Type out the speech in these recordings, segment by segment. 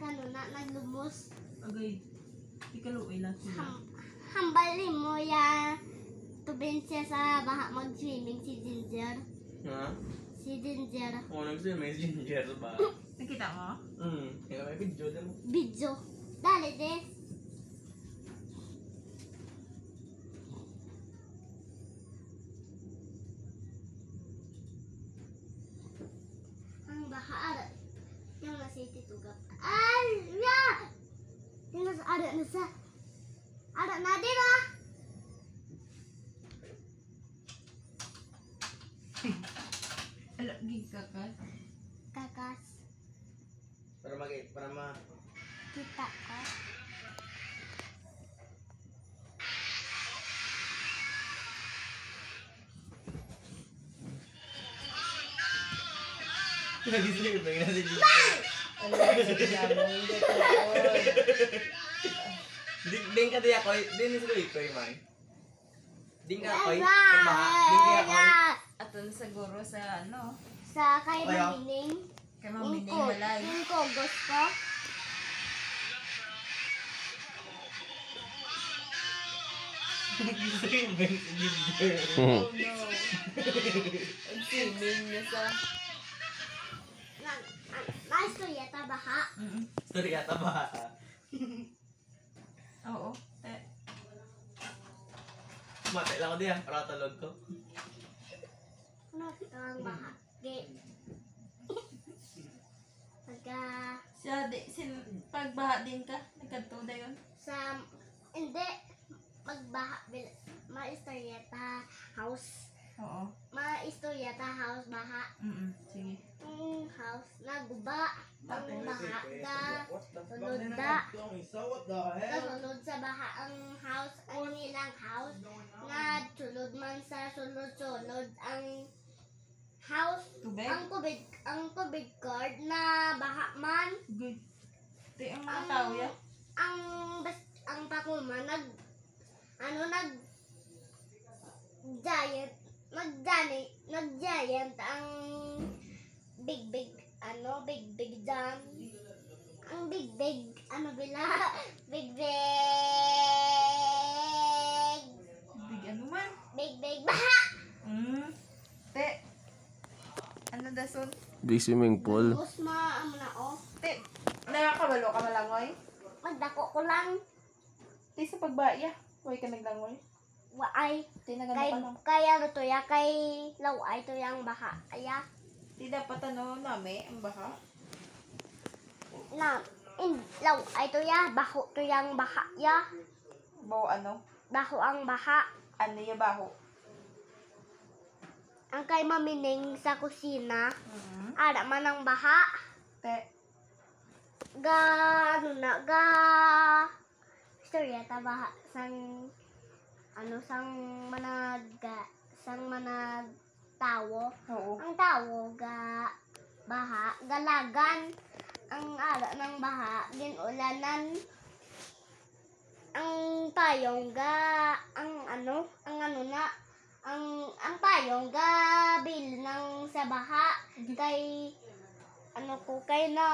naglumos. Agay. Ikaluoy lang sila. Hambalin mo ya. Tubin siya sa baha mag-swimming si Ginger. Ha? Si Ginger. Oo, nag-swimming si Ginger ba? Nakita mo? Kaya may video na mo. Video. Dali, Des. Ang baha. Yung nasa ititugap. Ay! Ya! Yung nasa ada na sa. Ada na din ah! Ala, gigakas. Kakas. Para ma... Kita ka. Nag-swimming na si Ginger. Ding ka diya koy. Ding is koy man. Ding ka koy. Pagbaha. Ding kaya koy. Aton siguro sa ano? Sa kay Kaya- Mamining. Kay mamining balay. Yung kogos ko. Nag-swimming si Ginger. Oh no. Swimming niya sa... Nice to yata baha. Story ata ba? Oo. Matay lang ko diya. Para talog ko. Ano ang baha? Pagka Siya, pagbaha din ka? Nagkanto na yun? sa hindi magbaha maistoryata house. Oo. Maistoryata house baha. Sige. House naguba ang baha ga sunod da kasunod sa baha ang house ang ilang house nga sunod man sa sunod-sunod ang house Tubig? ang tubig cord na baha man Good. Di ang mga tao yan. ang pakuman nag giant ang big jam ang big bila big Big ano man. baha Te. Ano dason? Di swimming pool. Tapos amo na Te. Nakakabalo ka malangoy? magdako ko lang Te sa pagbaya. Huwag ka naglangoy. waay Te nagano ka no? kaya to ya kay laway to yang baha aya Te dapat ano nami ang baha. na laway to ya baho to yang baha ya Bawo ano? baho ang baha Ano yung baho? ang kay mamining sa kusina ara man ang baha Te. ga ga istorya ta baha sang sang manag tawo Oo. ang tawo ga baha galagan ang ara ng baha ginulanan ang payong ga ang payong ga bil ng sa baha kay kay na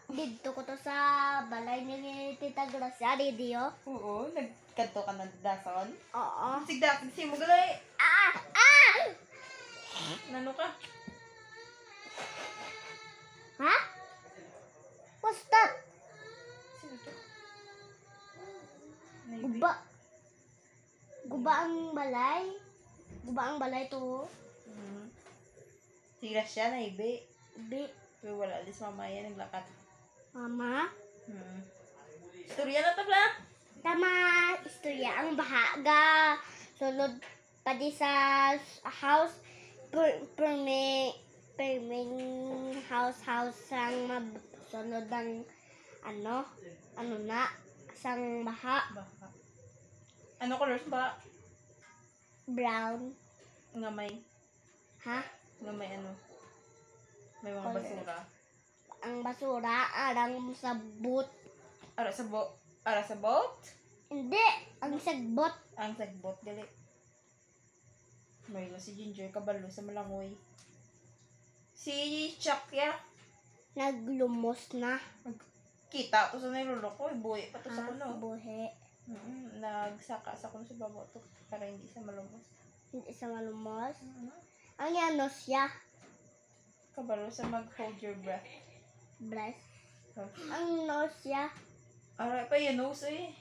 didto ko to sa balay ni Tita Gracia Dio. Oo. Nagkanto ka ng dason? Oo. Sigda. Simo galay. Nano ka? Ha? What's that? Sino to? Guba. Guba ang balay. Guba ang balay to. Sigda siya na ibi. Bi. Pero wala alis mamaya naglakat. Mama. Istorya na tabla. Tama. Istorya ang baha ga. Sunod pa di sa house. Perming house ang sunod ang sang baha. Baka. Ano colors ba? Brown. Nga may. Ha? Nga may ano? May mga Color. basura. Ang basura arang sa boot. Ara sa boat? Hindi, ang sagbot. Ang sagbot gali. May si Ginger kabalo sa malangoy. Si Chuck ya. naglumos na. Kita to sa nilulo ko, buhi pa to sa kuno. Buhi. Nagsaka sa kuno sa babo to para hindi siya malumos. Hindi sa malumos. Ang ano siya? Kabalo sa mag-hold your breath. Breast. Ang nose siya. Aray pa yan, nose eh.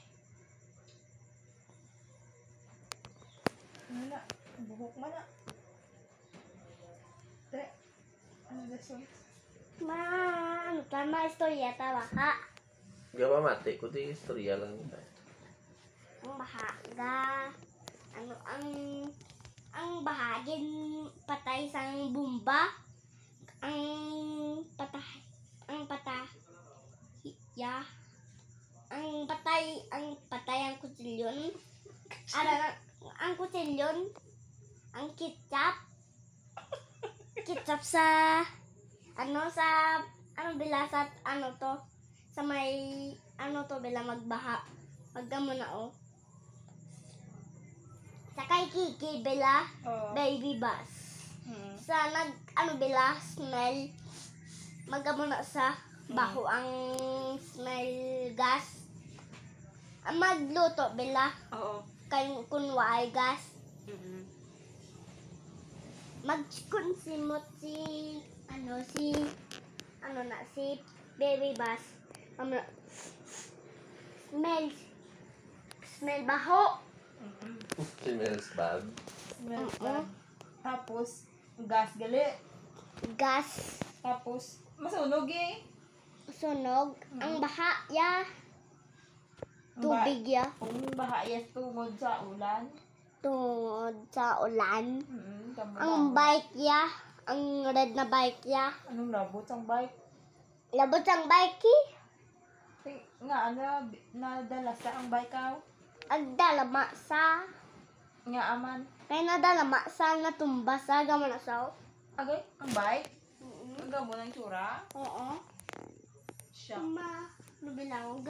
Ano na? Buhok man na. Tre. Ano dason? Ano tama istorya ta baha. Gawa mati, kundi istorya lang kita. Ang bahaga. Ano ang bahagin patay sang bomba. Ang patay ang kutsilyon. Ang kutsilyon. Ang ketchup sa bilasat sa may bila magbaha magdamo na sakay kiki bila baby bus sa bila smell magdamo na sa baho ang smell gas ang magluto bila Oo. kunway gas magkunsimot si baby bus smell baho. Smells bad. Smells bad. Tapos, gas gali. Gas Tapos, masunog eh. sunog ang baha ya tubig ya Kung baha yes tungod sa ulan. tungod sa ulan. Tama Ang bike ya, ang red na bike ya. Anong labot ang bike? Labot ang bike Nga, nadala sa ang bike ka? agdalama sa Nga aman. kaya nadalama sa natumba sa gamon na sa. Agay, ang bike? Ang gamo ng tsura? Oo. Siya. Ma, lubilang